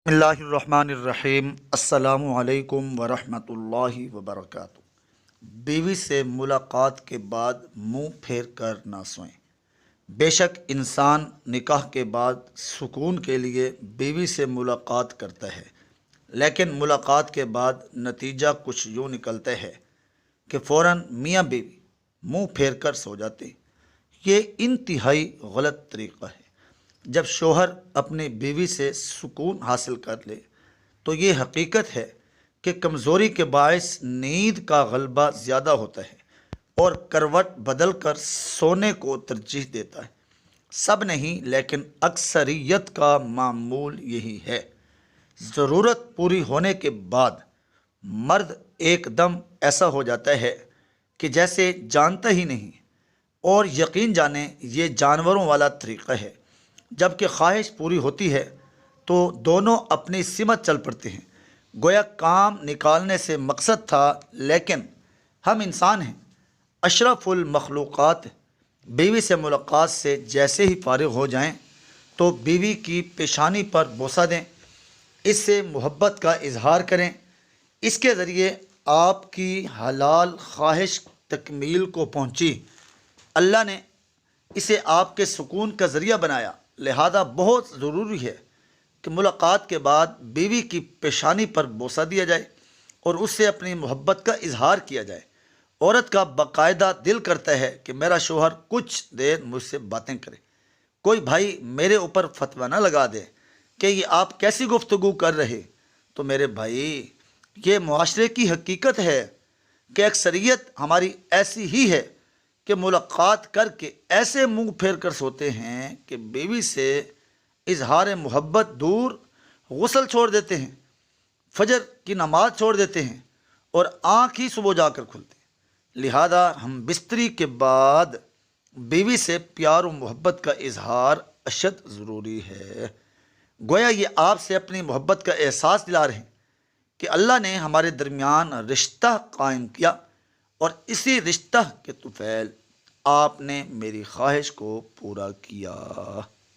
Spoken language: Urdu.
بسم اللہ الرحمن الرحیم۔ السلام علیکم ورحمۃ اللہ وبرکاتہ۔ بیوی سے ملاقات کے بعد منہ پھیر کر نہ سوئیں۔ بے شک انسان نکاح کے بعد سکون کے لیے بیوی سے ملاقات کرتا ہے، لیکن ملاقات کے بعد نتیجہ کچھ یوں نکلتا ہے کہ فوراً میاں بیوی منہ پھیر کر سو جاتے۔ یہ انتہائی غلط طریقہ ہے۔ جب شوہر اپنی بیوی سے سکون حاصل کر لے تو یہ حقیقت ہے کہ کمزوری کے باعث نیند کا غلبہ زیادہ ہوتا ہے اور کروٹ بدل کر سونے کو ترجیح دیتا ہے۔ سب نہیں لیکن اکثریت کا معمول یہی ہے۔ ضرورت پوری ہونے کے بعد مرد ایک دم ایسا ہو جاتا ہے کہ جیسے جانتا ہی نہیں، اور یقین جانیں یہ جانوروں والا طریقہ ہے۔ جب کہ خواہش پوری ہوتی ہے تو دونوں اپنی سمت چل پڑتے ہیں، گویا کام نکالنے سے مقصد تھا، لیکن ہم انسان ہیں، اشرف المخلوقات۔ بیوی سے ملاقات سے جیسے ہی فارغ ہو جائیں تو بیوی کی پیشانی پر بوسہ دیں، اس سے محبت کا اظہار کریں۔ اس کے ذریعے آپ کی حلال خواہش تکمیل کو پہنچی۔ اللہ نے اسے آپ کے سکون کا ذریعہ بنایا، لہذا بہت ضروری ہے کہ ملاقات کے بعد بیوی کی پیشانی پر بوسہ دیا جائے اور اس سے اپنی محبت کا اظہار کیا جائے۔ عورت کا باقاعدہ دل کرتا ہے کہ میرا شوہر کچھ دیر مجھ سے باتیں کرے، کوئی بھائی میرے اوپر فتویٰ نہ لگا دے کہ یہ آپ کیسی گفتگو کر رہے۔ تو میرے بھائی، یہ معاشرے کی حقیقت ہے کہ اکثریت ہماری ایسی ہی ہے کہ ملاقات کر کے ایسے منہ پھیر کر سوتے ہیں کہ بیوی سے اظہار محبت دور، غسل چھوڑ دیتے ہیں، فجر کی نماز چھوڑ دیتے ہیں اور آنکھ ہی صبح جا کر کھلتے ہیں۔ لہذا ہم بستری کے بعد بیوی سے پیار و محبت کا اظہار اشد ضروری ہے۔ گویا یہ آپ سے اپنی محبت کا احساس دلا رہے ہیں کہ اللہ نے ہمارے درمیان رشتہ قائم کیا، اور اسی رشتہ کے طفیل آپ نے میری خواہش کو پورا کیا۔